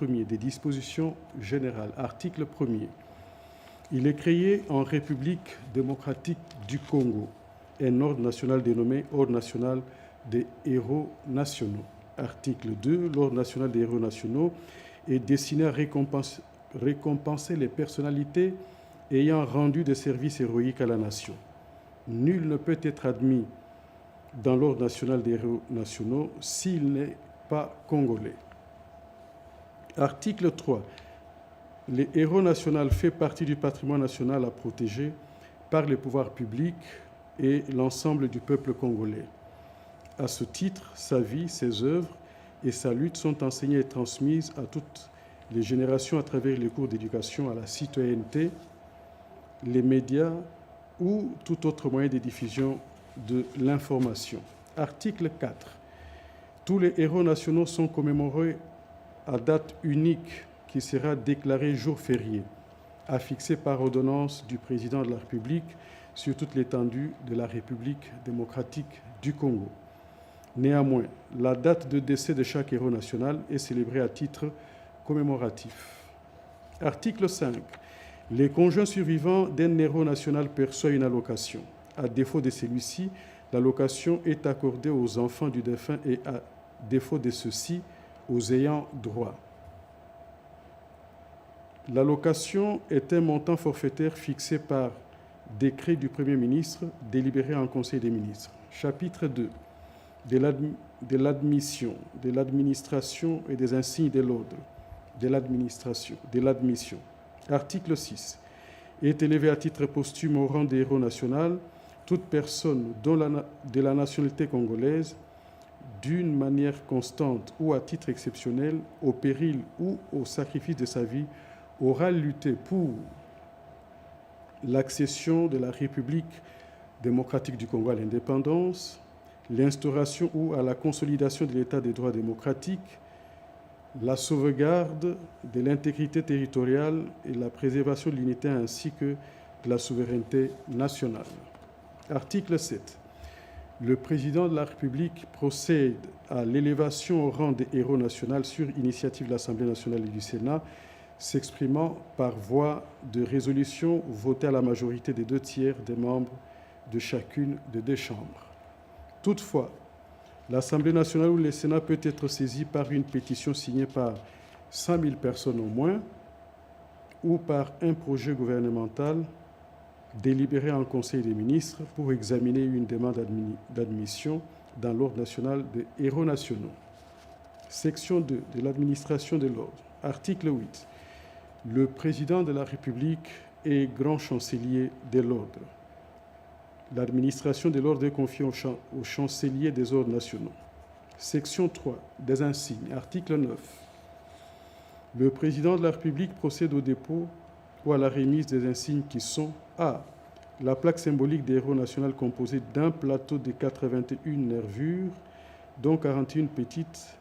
1er des dispositions générales. Article 1er. Il est créé en République démocratique du Congo un ordre national dénommé Ordre national des héros nationaux. Article 2. L'Ordre national des héros nationaux est destiné à récompenser les personnalités ayant rendu des services héroïques à la nation. Nul ne peut être admis dans l'Ordre national des héros nationaux s'il n'est pas congolais. Article 3. Les héros nationaux font partie du patrimoine national à protéger par les pouvoirs publics et l'ensemble du peuple congolais. À ce titre, sa vie, ses œuvres et sa lutte sont enseignées et transmises à toutes les générations à travers les cours d'éducation à la citoyenneté, les médias ou tout autre moyen de diffusion de l'information. Article 4. Tous les héros nationaux sont commémorés à date unique qui sera déclarée jour férié, affixé par ordonnance du président de la République sur toute l'étendue de la République démocratique du Congo. Néanmoins, la date de décès de chaque héros national est célébrée à titre commémoratif. Article 5. Les conjoints survivants d'un héros national perçoivent une allocation. À défaut de celui-ci, l'allocation est accordée aux enfants du défunt et à défaut de ceux-ci, aux ayants droit. L'allocation est un montant forfaitaire fixé par décret du Premier ministre délibéré en Conseil des ministres. Chapitre 2. De l'admission, de l'administration et des insignes de l'ordre, de l'admission. Article 6. Est élevé à titre posthume au rang des héros national toute personne de la nationalité congolaise, d'une manière constante ou à titre exceptionnel, au péril ou au sacrifice de sa vie, aura lutté pour l'accession de la République démocratique du Congo à l'indépendance, l'instauration ou à la consolidation de l'État des droits démocratiques, la sauvegarde de l'intégrité territoriale et la préservation de l'unité ainsi que de la souveraineté nationale. Article 7. Le président de la République procède à l'élévation au rang des héros nationaux sur initiative de l'Assemblée nationale et du Sénat, s'exprimant par voie de résolution votée à la majorité des 2/3 des membres de chacune des deux chambres. Toutefois, l'Assemblée nationale ou le Sénat peut être saisi par une pétition signée par 100 000 personnes au moins ou par un projet gouvernemental délibéré en Conseil des ministres pour examiner une demande d'admission dans l'Ordre national des héros nationaux. Section 2 de l'administration de l'ordre. Article 8. Le président de la République est grand chancelier de l'ordre. L'administration de l'ordre est confiée au chancelier des ordres nationaux. Section 3. Des insignes. Article 9. Le président de la République procède au dépôt ou à la remise des insignes qui sont a. La plaque symbolique des héros nationaux composée d'un plateau de 81 nervures, dont 41 petites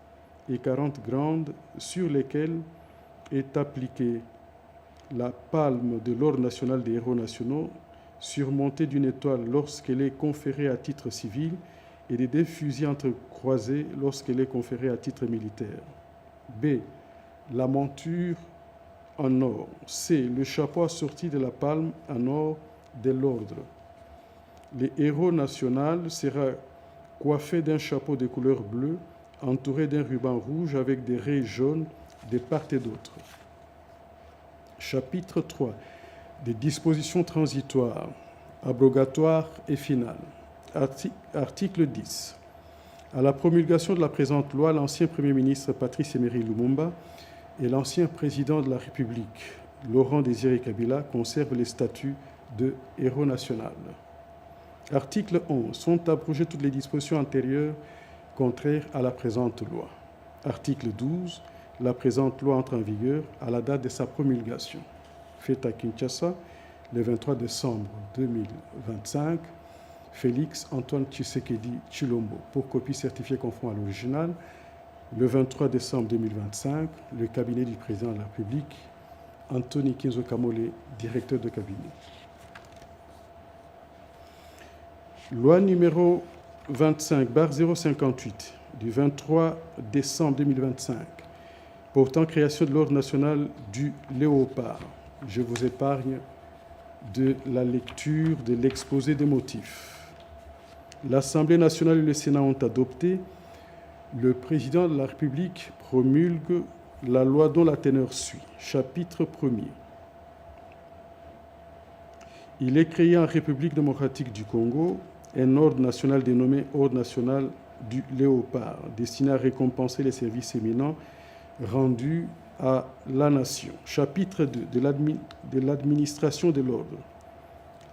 et 40 grandes, sur lesquelles est appliquée la palme de l'Ordre national des héros nationaux, surmontée d'une étoile lorsqu'elle est conférée à titre civil et de deux fusils entrecroisés lorsqu'elle est conférée à titre militaire. B. La monture en or. C. Le chapeau assorti de la palme en or de l'ordre. Le héros national sera coiffé d'un chapeau de couleur bleue, entouré d'un ruban rouge avec des raies jaunes de part et d'autre. Chapitre 3. Des dispositions transitoires, abrogatoires et finales. Article 10. À la promulgation de la présente loi, l'ancien Premier ministre Patrice Emery Lumumba et l'ancien président de la République, Laurent Désiré Kabila, conservent les statuts de héros national. Article 11. Sont abrogées toutes les dispositions antérieures contraires à la présente loi. Article 12. La présente loi entre en vigueur à la date de sa promulgation. Faite à Kinshasa, le 23 décembre 2025, Félix Antoine Tshisekedi Tshilombo, pour copie certifiée conforme à l'original, le 23 décembre 2025, le cabinet du président de la République, Anthony Kinzo Kamole, directeur de cabinet. Loi numéro 25/058 du 23 décembre 2025 portant création de l'Ordre national du léopard. Je vous épargne de la lecture de l'exposé des motifs. L'Assemblée nationale et le Sénat ont adopté. Le président de la République promulgue la loi dont la teneur suit. Chapitre 1er. Il est créé en République démocratique du Congo un ordre national dénommé Ordre national du léopard, destiné à récompenser les services éminents rendus à la nation. Chapitre 2 de l'administration de l'ordre.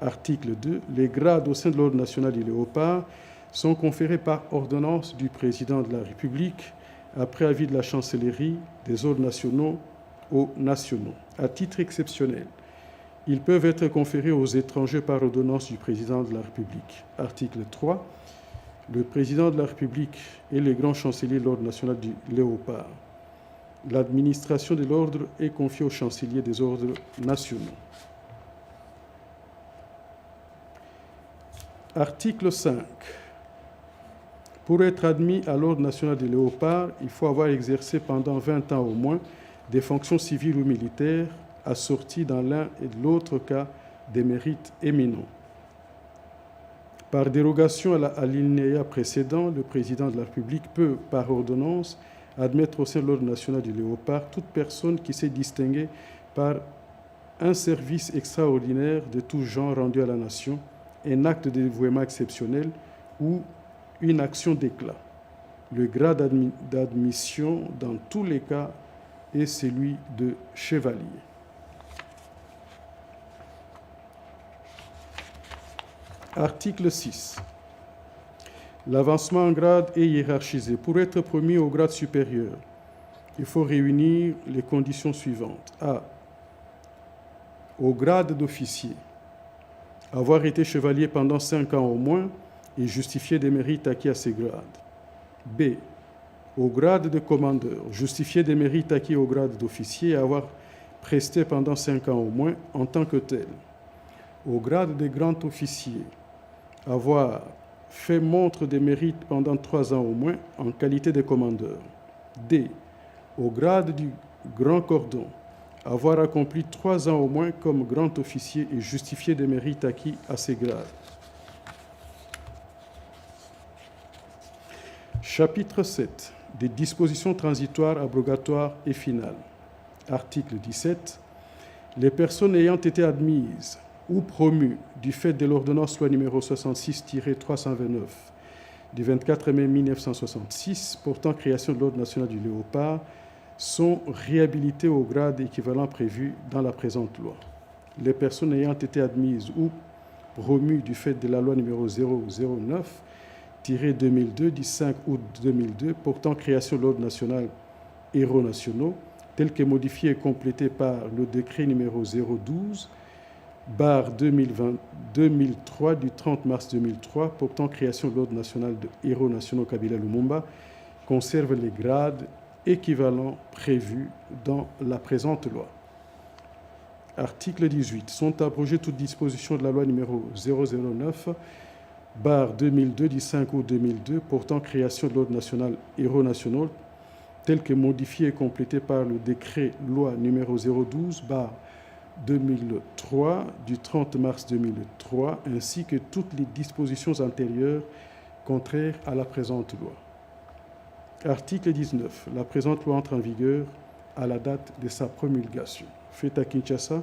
Article 2. Les grades au sein de l'Ordre national du léopard sont conférés par ordonnance du président de la République après avis de la chancellerie des ordres nationaux aux nationaux. À titre exceptionnel, ils peuvent être conférés aux étrangers par ordonnance du président de la République. Article 3. Le président de la République est le grand chancelier de l'Ordre national du léopard. L'administration de l'ordre est confiée au chancelier des ordres nationaux. Article 5. Pour être admis à l'Ordre national du léopard, il faut avoir exercé pendant 20 ans au moins des fonctions civiles ou militaires assorties dans l'un et de l'autre cas des mérites éminents. Par dérogation à l'alinéa précédent, le président de la République peut, par ordonnance, admettre au sein de l'Ordre national du léopard toute personne qui s'est distinguée par un service extraordinaire de tout genre rendu à la nation, un acte de dévouement exceptionnel ou une action d'éclat. Le grade d'admission dans tous les cas est celui de chevalier. Article 6. L'avancement en grade est hiérarchisé. Pour être promu au grade supérieur, il faut réunir les conditions suivantes. A. Au grade d'officier, avoir été chevalier pendant 5 ans au moins et justifier des mérites acquis à ces grades. B. Au grade de commandeur, justifier des mérites acquis au grade d'officier et avoir presté pendant 5 ans au moins en tant que tel. Au grade de grand officier, avoir fait montre des mérites pendant 3 ans au moins en qualité de commandeur. D. Au grade du grand cordon, avoir accompli 3 ans au moins comme grand officier et justifier des mérites acquis à ces grades. Chapitre 7. Des dispositions transitoires, abrogatoires et finales. Article 17. Les personnes ayant été admises ou promues du fait de l'ordonnance loi numéro 66-329 du 24 mai 1966 portant création de l'Ordre national du léopard sont réhabilitées au grade équivalent prévu dans la présente loi. Les personnes ayant été admises ou promues du fait de la loi numéro 009-2002 du 5 août 2002 portant création de l'Ordre national héros nationaux, tel que modifié et complété par le décret numéro 012/2003 du 30 mars 2003 portant création de l'Ordre national de héros nationaux Kabila Lumumba, conserve les grades équivalents prévus dans la présente loi. Article 18. Sont abrogées toutes dispositions de la loi numéro 009/2002 du 5 août 2002 portant création de l'Ordre national héros nationaux, tel que modifié et complété par le décret loi numéro 012/2003 du 30 mars 2003, ainsi que toutes les dispositions antérieures contraires à la présente loi. Article 19. La présente loi entre en vigueur à la date de sa promulgation. Fait à Kinshasa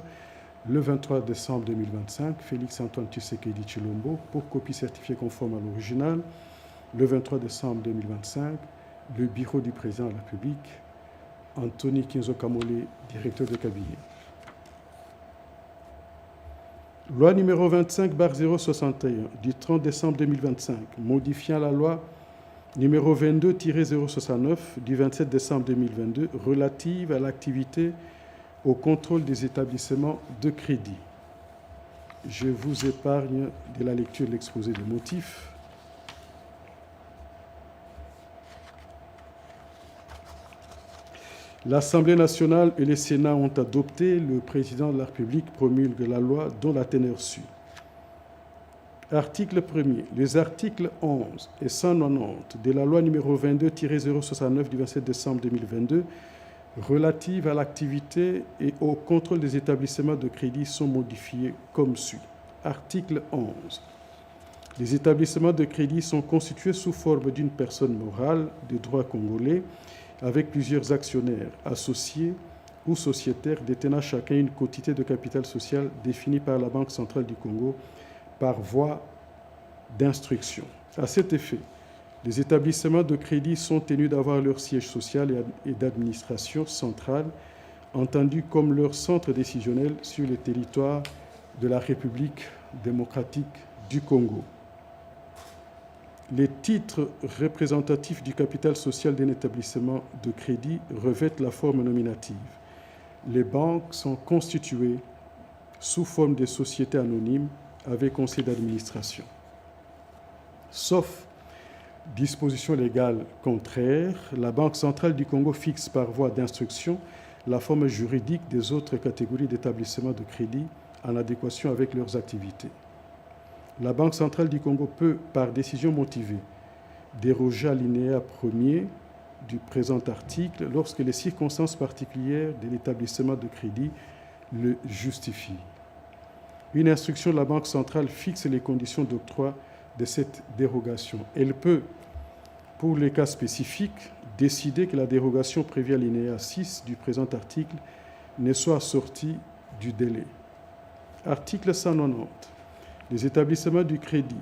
le 23 décembre 2025, Félix Antoine Tshisekedi Tshilombo, pour copie certifiée conforme à l'original, le 23 décembre 2025, le bureau du président de la République, Anthony Kinzo Kamole, directeur de cabinet. Loi numéro 25/061 du 30 décembre 2025, modifiant la loi numéro 22-069 du 27 décembre 2022 relative à l'activité au contrôle des établissements de crédit. Je vous épargne de la lecture de l'exposé des motifs. L'Assemblée nationale et le Sénat ont adopté. Le président de la République promulgue la loi dont la teneur suit. Article 1er. Les articles 11 et 190 de la loi numéro 22-069 du 27 décembre 2022 relatives à l'activité et au contrôle des établissements de crédit sont modifiées comme suit. Article 11. Les établissements de crédit sont constitués sous forme d'une personne morale de droit congolais avec plusieurs actionnaires, associés ou sociétaires détenant chacun une quotité de capital social définie par la Banque centrale du Congo par voie d'instruction. À cet effet, les établissements de crédit sont tenus d'avoir leur siège social et d'administration centrale, entendu comme leur centre décisionnel sur le territoire de la République démocratique du Congo. Les titres représentatifs du capital social d'un établissement de crédit revêtent la forme nominative. Les banques sont constituées sous forme de sociétés anonymes avec conseil d'administration. Sauf disposition légale contraire, la Banque centrale du Congo fixe par voie d'instruction la forme juridique des autres catégories d'établissements de crédit en adéquation avec leurs activités. La Banque centrale du Congo peut, par décision motivée, déroger à l'alinéa 1er du présent article lorsque les circonstances particulières de l'établissement de crédit le justifient. Une instruction de la Banque centrale fixe les conditions d'octroi de cette dérogation. Elle peut, pour les cas spécifiques, décider que la dérogation prévue à l'alinéa 6 du présent article ne soit assortie du délai. Article 190. Les établissements du crédit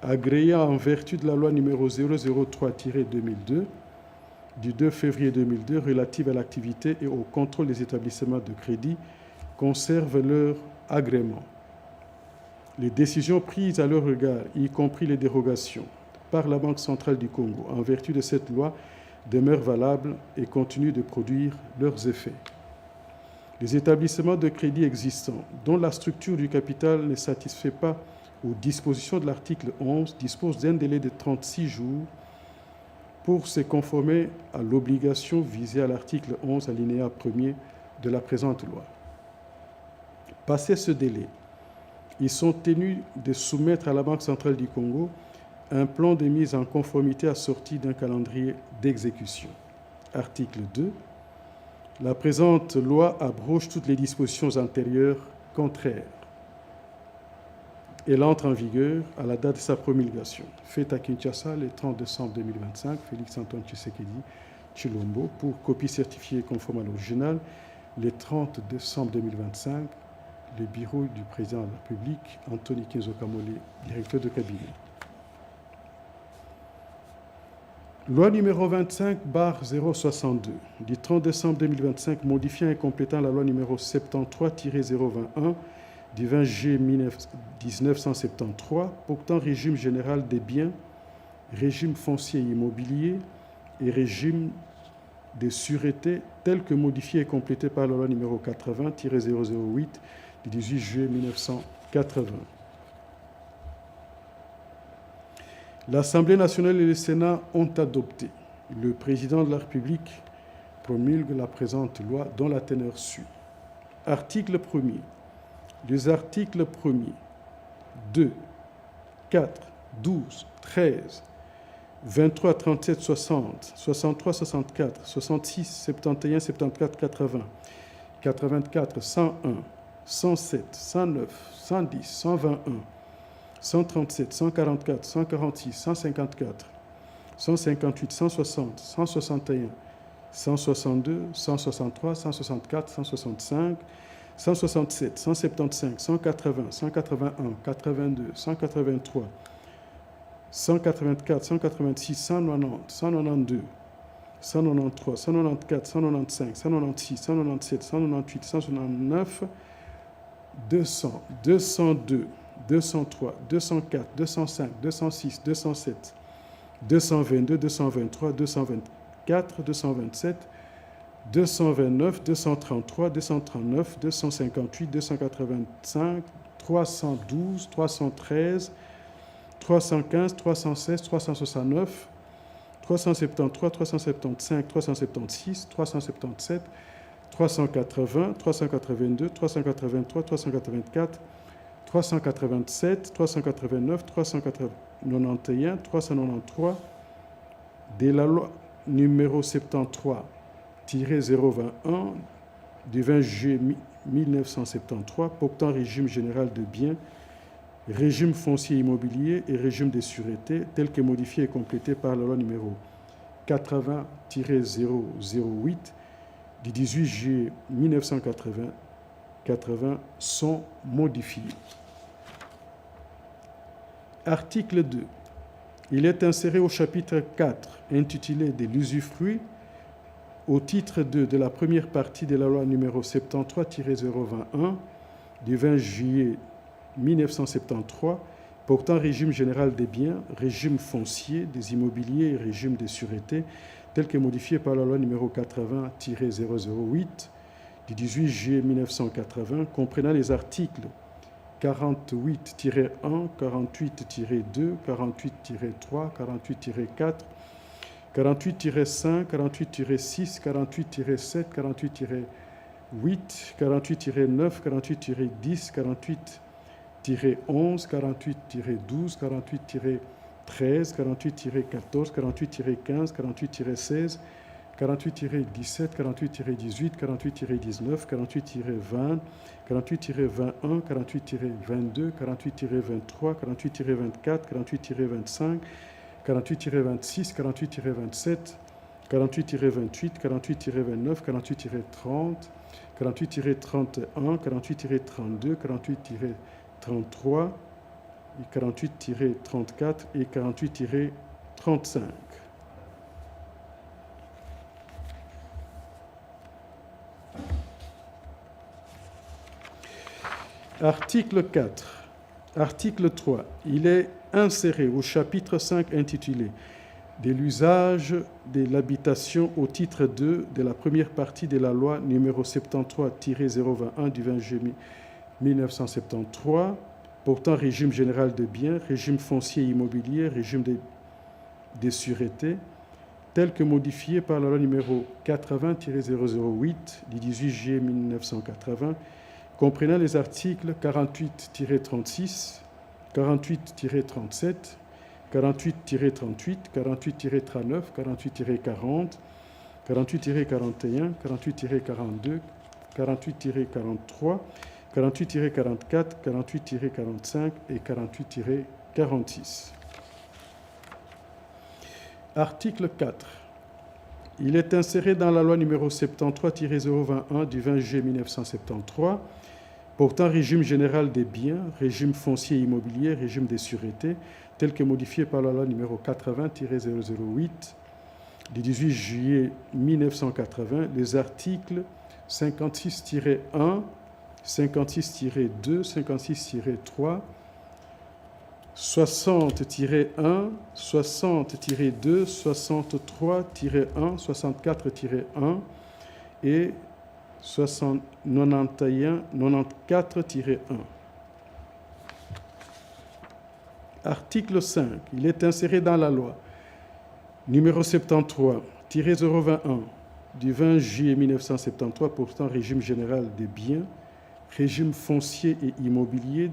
agréés en vertu de la loi numéro 003-2002 du 2 février 2002 relative à l'activité et au contrôle des établissements de crédit conservent leur agrément. Les décisions prises à leur regard, y compris les dérogations, par la Banque centrale du Congo en vertu de cette loi demeurent valables et continuent de produire leurs effets. Les établissements de crédit existants, dont la structure du capital ne satisfait pas aux dispositions de l'article 11, disposent d'un délai de 36 jours pour se conformer à l'obligation visée à l'article 11, alinéa 1er de la présente loi. Passé ce délai, ils sont tenus de soumettre à la Banque centrale du Congo un plan de mise en conformité assorti d'un calendrier d'exécution. Article 2. La présente loi abroge toutes les dispositions antérieures contraires. Elle entre en vigueur à la date de sa promulgation. Faite à Kinshasa le 30 décembre 2025, Félix-Antoine Tshisekedi Tshilombo, pour copie certifiée conforme à l'original, le 30 décembre 2025, le bureau du président de la République, Anthony Kinzo Kamole, directeur de cabinet. Loi numéro 25/062 du 30 décembre 2025 modifiant et complétant la loi numéro 73-021 du 20 juillet 1973 portant régime général des biens, régime foncier et immobilier et régime de sûreté tel que modifié et complété par la loi numéro 80-008 du 18 juillet 1980. L'Assemblée nationale et le Sénat ont adopté. Le président de la République promulgue la présente loi dont la teneur suit. Article 1er. Les articles 1er, 2, 4, 12, 13, 23, 37, 60, 63, 64, 66, 71, 74, 80, 84, 101, 107, 109, 110, 121, 137, 144, 146, 154, 158, 160, 161, 162, 163, 164, 165, 167, 175, 180, 181, 82, 183, 184, 186, 190, 192, 193, 194, 195, 196, 197, 198, 169, 200, 202, 203, 204, 205, 206, 207, 222, 223, 224, 227, 229, 233, 239, 258, 285, 312, 313, 315, 316, 369, 373, 375, 376, 377, 380, 382, 383, 384, 387, 389, 391, 393 de la loi numéro 73 20 du 20 juillet 1973 portant régime général de biens, régime foncier immobilier et régime de sûreté tel que modifié et complété par la loi numéro 80-008 du 18 juillet 1980 sont modifiés. Article 2. Il est inséré au chapitre 4 intitulé de l'usufruit au titre 2 de la première partie de la loi numéro 73-021 du 20 juillet 1973 portant régime général des biens, régime foncier, des immobiliers et régime de sûreté tel que modifié par la loi numéro 80-008 du 18 juillet 1980 comprenant les articles 48-1, 48-2, 48-3, 48-4, 48-5, 48-6, 48-7, 48-8, 48-9, 48-10, 48-11, 48-12, 48-13, 48-14, 48-15, 48-16, 48-17, 48-18, 48-19, 48-20, 48-21, 48-22, 48-23, 48-24, 48-25, 48-26, 48-27, 48-28, 48-29, 48-30, 48-31, 48-32, 48-33, 48-34 et 48-35. Article 4. Article 3. Il est inséré au chapitre 5 intitulé « De l'usage de l'habitation » au titre 2 de la première partie de la loi numéro 73-021 du 20 juillet 1973 portant régime général de biens, régime foncier immobilier, régime de sûreté, tel que modifié par la loi numéro 80-008 du 18 juillet 1980, comprenant les articles 48-36, 48-37, 48-38, 48-39, 48-40, 48-41, 48-42, 48-43, 48-44, 48-45 et 48-46. Article 4. Il est inséré dans la loi numéro 73-021 du 20 juillet 1973 portant régime général des biens, régime foncier immobilier, régime des sûretés, tel que modifié par la loi numéro 80-008 du 18 juillet 1980, les articles 56-1, 56-2, 56-3, 60-1, 60-2, 63-1, 64-1 et 94-1. Article 5. Il est inséré dans la loi numéro 73-021 du 20 juillet 1973 portant régime général des biens, régime foncier et immobilier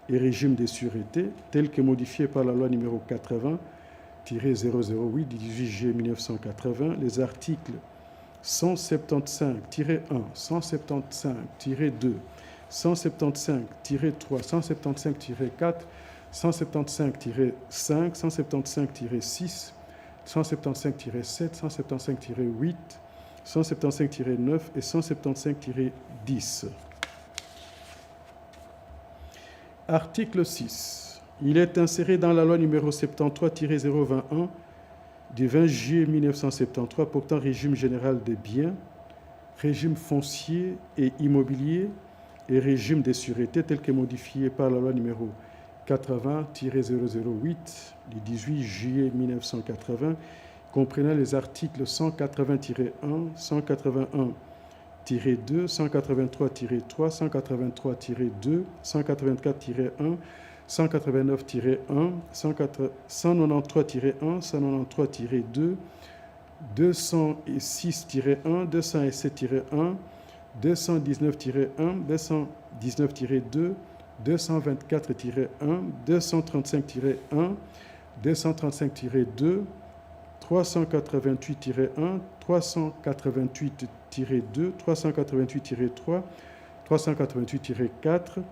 et régime de sûreté, tel que modifié par la loi numéro 80-008 du 18 juillet 1980, les articles 175-1, 175-2, 175-3, 175-4, 175-5, 175-6, 175-7, 175-8, 175-9 et 175-10. Article 6. Il est inséré dans la loi numéro 73-021 du 20 juillet 1973 portant régime général des biens, régime foncier et immobilier et régime des sûretés tel que modifié par la loi numéro 80-008 du 18 juillet 1980, comprenant les articles 180-1, 181-2, 183-3, 183-2, 184-1, 189-1, 193-1, 193-2, 206-1, 207-1, 219-1, 219-2, 224-1, 235-1, 235-2, 388-1, 388-2, 388-3, 388-4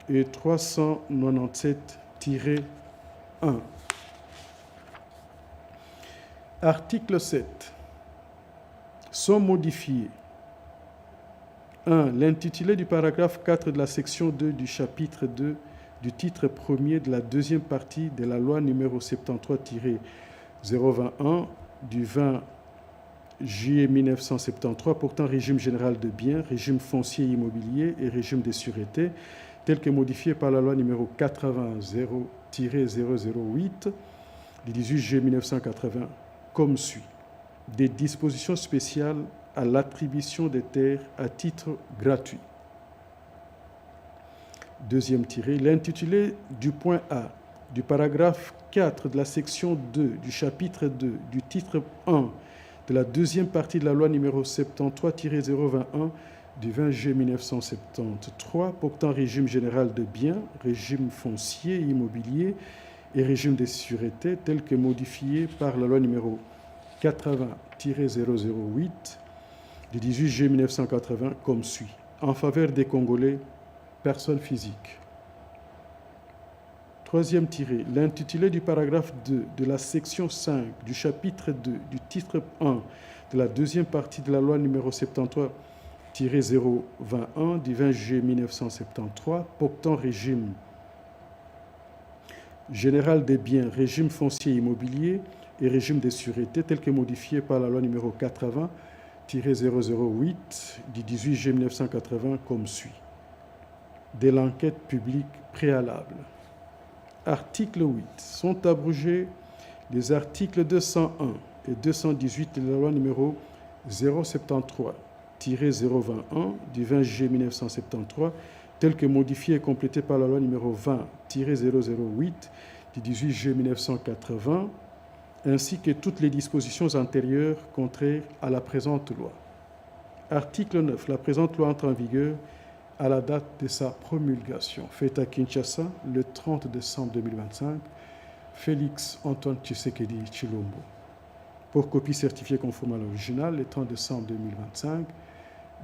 et 397-1. Article 7. Sont modifiés. 1. L'intitulé du paragraphe 4 de la section 2 du chapitre 2 du titre premier de la deuxième partie de la loi numéro 73-021 du 20 juillet 1973 portant régime général de biens, régime foncier immobilier et régime de sûreté, tel que modifié par la loi numéro 80-008 du 18 juillet 1980, comme suit. Des dispositions spéciales à l'attribution des terres à titre gratuit. Deuxième tiré, l'intitulé du point A du paragraphe 4 de la section 2 du chapitre 2 du titre 1 de la deuxième partie de la loi numéro 73-021 du 20 juillet 1973 portant régime général de biens, régime foncier immobilier et régime de sûreté tel que modifié par la loi numéro 80-008 du 18 juillet 1980 comme suit. En faveur des Congolais, personnes physiques. Troisième tiré, l'intitulé du paragraphe 2 de la section 5 du chapitre 2 du titre 1 de la deuxième partie de la loi numéro 73-021 du 20 juillet 1973 portant régime général des biens, régime foncier immobilier et régime de sûreté tel que modifié par la loi numéro 80-008 du 18 juillet 1980 comme suit. De l'enquête publique préalable. Article 8. Sont abrogés les articles 201 et 218 de la loi numéro 073-021 du 20 juillet 1973, tel que modifié et complété par la loi numéro 20-008 du 18 juillet 1980, ainsi que toutes les dispositions antérieures contraires à la présente loi. Article 9. La présente loi entre en vigueur à la date de sa promulgation, faite à Kinshasa le 30 décembre 2025, Félix Antoine Tshisekedi Tshilombo. Pour copie certifiée conforme à l'original, le 30 décembre 2025,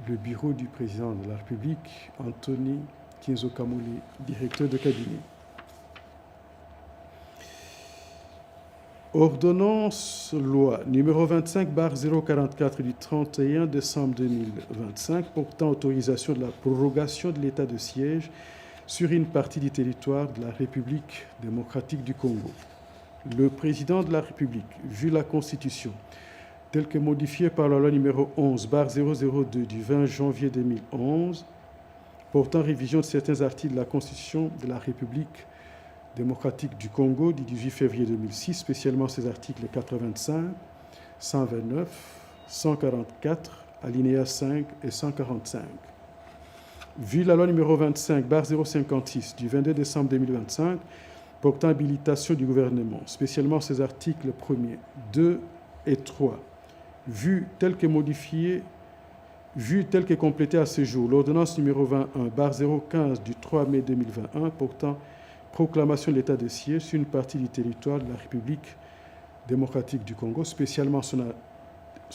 le bureau du président de la République, Anthony Kinzo Kamuli, directeur de cabinet. Ordonnance loi numéro 25/044 du 31 décembre 2025 portant autorisation de la prorogation de l'état de siège sur une partie du territoire de la République démocratique du Congo. Le président de la République, vu la Constitution, telle que modifiée par la loi numéro 11/002 du 20 janvier 2011, portant révision de certains articles de la Constitution de la République démocratique du Congo du 18 février 2006, spécialement ses articles 85, 129, 144, alinéa 5 et 145. Vu la loi numéro 25/056 du 22 décembre 2025, portant habilitation du gouvernement, spécialement ses articles 1er, 2 et 3, vu tel que modifié, vu tel que complété à ce jour, l'ordonnance numéro 21/015 du 3 mai 2021 portant proclamation de l'état de siège sur une partie du territoire de la République démocratique du Congo, spécialement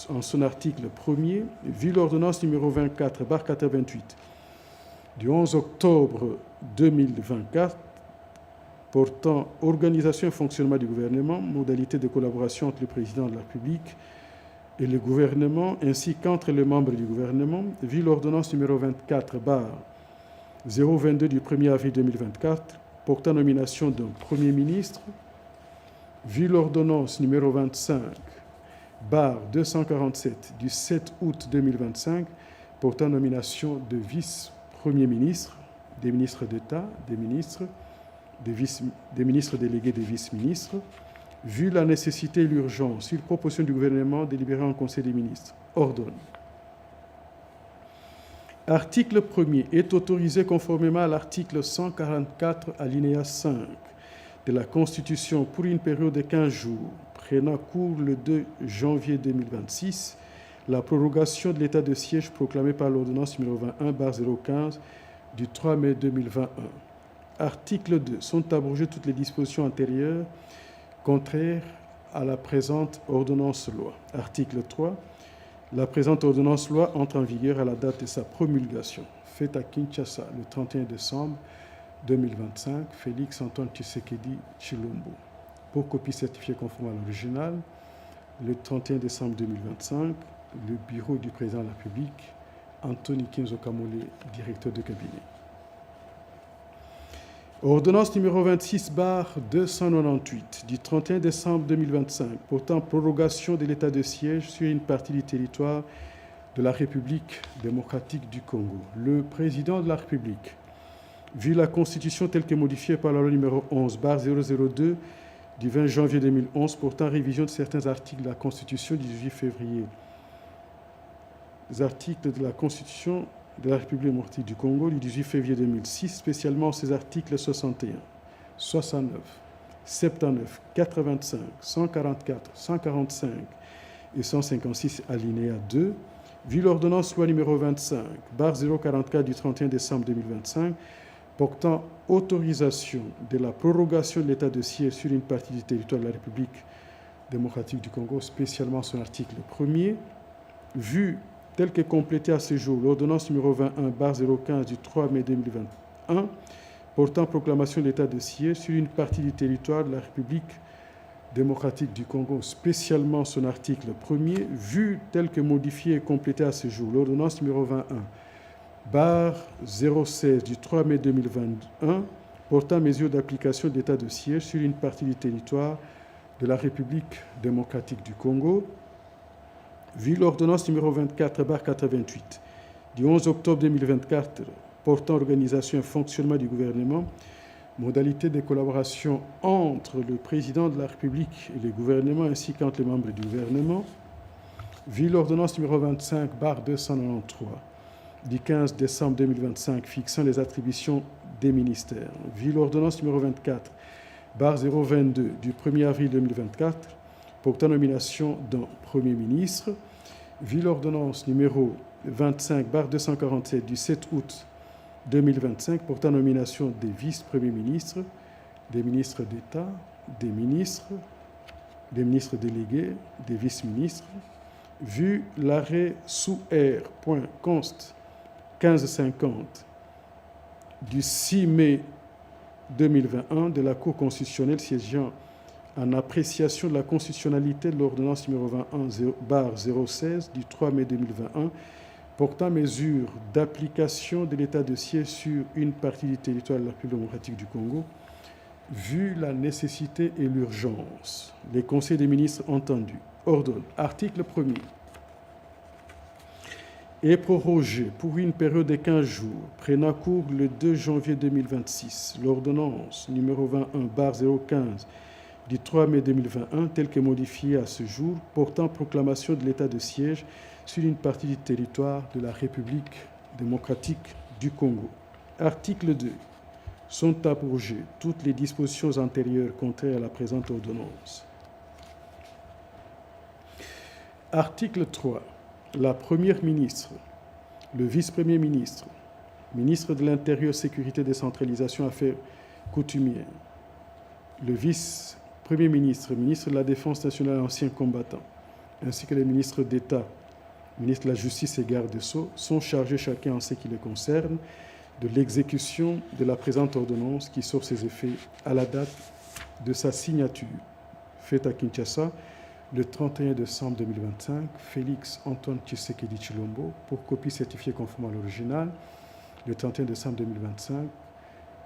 en son article 1er, vu l'ordonnance numéro 24/88 du 11 octobre 2024 portant organisation et fonctionnement du gouvernement, modalités de collaboration entre le président de la République et le gouvernement, ainsi qu'entre les membres du gouvernement, vu l'ordonnance numéro 24/022 du 1er avril 2024 portant nomination d'un Premier ministre, vu l'ordonnance numéro 25/247 du 7 août 2025 portant nomination de vice-premier ministre, des ministres d'État, des ministres délégués, des vice-ministres, vu la nécessité et l'urgence, sur proposition du gouvernement délibérée en Conseil des ministres, ordonne. Article 1er est autorisé conformément à l'article 144 alinéa 5 de la Constitution pour une période de 15 jours, prenant cours le 2 janvier 2026, la prorogation de l'état de siège proclamé par l'ordonnance numéro 21/015 du 3 mai 2021. Article 2. Sont abrogées toutes les dispositions antérieures contraires à la présente ordonnance loi. Article 3. La présente ordonnance-loi entre en vigueur à la date de sa promulgation, faite à Kinshasa le 31 décembre 2025, Félix Antoine Tshisekedi Tshilombo. Pour copie certifiée conforme à l'original, le 31 décembre 2025, le bureau du président de la République, Anthony Kinzo Kamole, directeur de cabinet. Ordonnance numéro 26/298 du 31 décembre 2025 portant prorogation de l'état de siège sur une partie du territoire de la République démocratique du Congo. Le président de la République, vu la Constitution telle que modifiée par la loi numéro 11/002 du 20 janvier 2011 portant révision de certains articles de la Constitution du 18 février, les articles de la Constitution de la République démocratique du Congo du 18 février 2006, spécialement ces articles 61, 69, 79, 85, 144, 145 et 156 alinéa 2, vu l'ordonnance loi numéro 25/044 du 31 décembre 2025 portant autorisation de la prorogation de l'état de siège sur une partie du territoire de la République démocratique du Congo, spécialement son article 1er, vu tel que complété à ce jour l'ordonnance numéro 21/015 du 3 mai 2021 portant proclamation de l'état de siège sur une partie du territoire de la République démocratique du Congo, spécialement son article 1er, vu tel que modifié et complété à ce jour l'ordonnance numéro 21/016 du 3 mai 2021 portant mesures d'application de l'état de siège sur une partie du territoire de la République démocratique du Congo, vu l'ordonnance numéro 24/88 du 11 octobre 2024 portant organisation et fonctionnement du gouvernement, modalités de collaboration entre le président de la République et le gouvernement ainsi qu'entre les membres du gouvernement, vu l'ordonnance numéro 25/293 du 15 décembre 2025 fixant les attributions des ministères, vu l'ordonnance numéro 24/022 du 1er avril 2024 portant nomination d'un Premier ministre, vu l'ordonnance numéro 25/247 du 7 août 2025 portant nomination des vice-premiers ministres, des ministres d'État, des ministres délégués, des vice-ministres, vu l'arrêt sous R.const 1550 du 6 mai 2021 de la Cour constitutionnelle siégeant en appréciation de la constitutionnalité de l'ordonnance numéro 21/016 du 3 mai 2021 portant mesures d'application de l'état de siège sur une partie du territoire de la République démocratique du Congo, vu la nécessité et l'urgence. Les conseils des ministres entendus ordonnent, article 1er, est prorogé pour une période de 15 jours, prenant cours le 2 janvier 2026, l'ordonnance numéro 21/015 du 3 mai 2021, telle que modifiée à ce jour, portant proclamation de l'état de siège sur une partie du territoire de la République démocratique du Congo. Article 2. Sont abrogées toutes les dispositions antérieures contraires à la présente ordonnance. Article 3. La Première ministre, le vice-premier ministre, ministre de l'Intérieur, Sécurité, Décentralisation, Affaires coutumières, le vice-premier ministre, ministre de la Défense nationale, ancien combattant, ainsi que les ministres d'État, ministre de la Justice et garde des Sceaux, sont chargés chacun en ce qui les concerne de l'exécution de la présente ordonnance qui sort ses effets à la date de sa signature, faite à Kinshasa le 31 décembre 2025, Félix Antoine Tshisekedi Tshilombo, pour copie certifiée conforme à l'original, le 31 décembre 2025,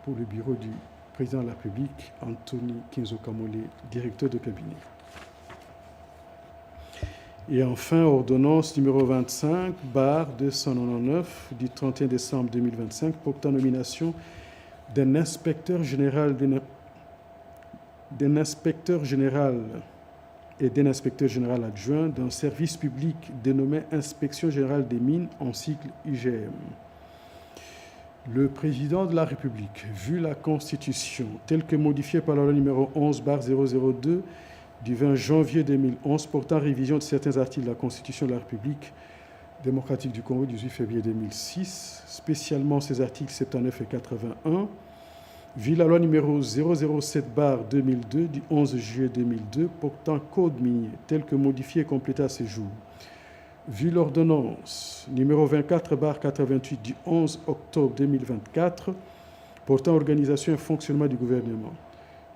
pour le bureau du président de la République, Anthony Kinzo Kamole, directeur de cabinet. Et enfin, ordonnance numéro 25/299 du 31 décembre 2025 portant nomination d'un inspecteur général et d'un inspecteur général adjoint d'un service public dénommé Inspection générale des mines en cycle IGM. Le président de la République, vu la Constitution telle que modifiée par la loi numéro 11/002 du 20 janvier 2011 portant révision de certains articles de la Constitution de la République démocratique du Congo du 18 février 2006, spécialement ces articles 79 et 81, vu la loi numéro 007/2002 du 11 juillet 2002 portant code minier tel que modifié et complété à ce jour, Vu l'ordonnance numéro 24/88 du 11 octobre 2024 portant organisation et fonctionnement du gouvernement,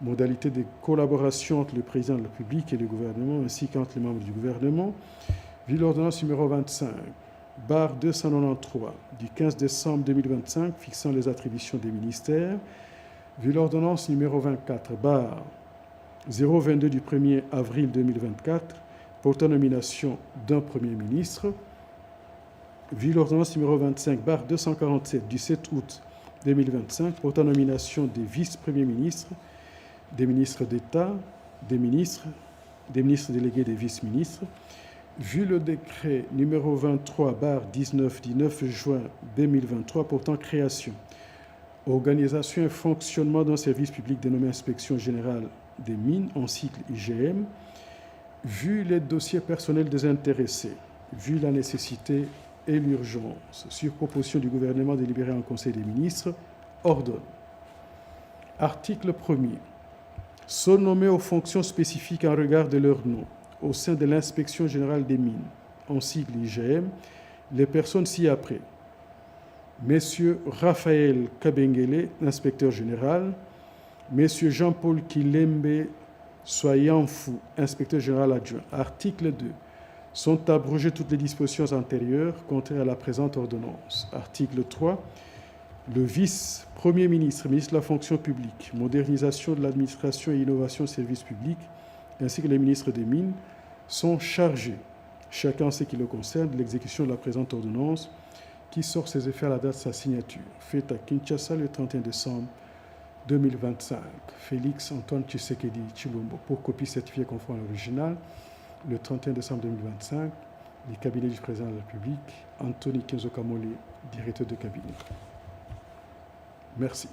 modalité de collaboration entre le président de la République et le gouvernement ainsi qu'entre les membres du gouvernement, vu l'ordonnance numéro 25/293 du 15 décembre 2025 fixant les attributions des ministères, vu l'ordonnance numéro 24/022 du 1er avril 2024 portant nomination d'un Premier ministre, vu l'ordonnance numéro 25/247 du 7 août 2025 portant nomination des vice-premiers ministres, des ministres d'État, des ministres délégués, des vice-ministres, vu le décret numéro 23/19 du 9 juin 2023 portant création, organisation et fonctionnement d'un service public dénommé Inspection générale des mines, en cycle IGM, vu les dossiers personnels des intéressés, vu la nécessité et l'urgence, sur proposition du gouvernement délibéré en Conseil des ministres, ordonne. Article 1er. Sont nommés aux fonctions spécifiques en regard de leur nom au sein de l'Inspection générale des mines, en sigle IGM, les personnes ci-après. Messieurs Raphaël Kabengele, inspecteur général, Messieurs Jean-Paul Kilembe Soyanfou, inspecteur général adjoint. Article 2. Sont abrogées toutes les dispositions antérieures contraires à la présente ordonnance. Article 3. Le vice-premier ministre, ministre de la fonction publique, modernisation de l'administration et innovation services publics, ainsi que les ministres des Mines, sont chargés, chacun en ce qui le concerne, de l'exécution de la présente ordonnance qui sort ses effets à la date de sa signature, faite à Kinshasa le 31 décembre 2025. Félix Antoine Tshisekedi Tshilombo, pour copie certifiée conforme à l'original, le 31 décembre 2025, du cabinet du président de la République, Anthony Kenzo Kamole, directeur de cabinet. Merci.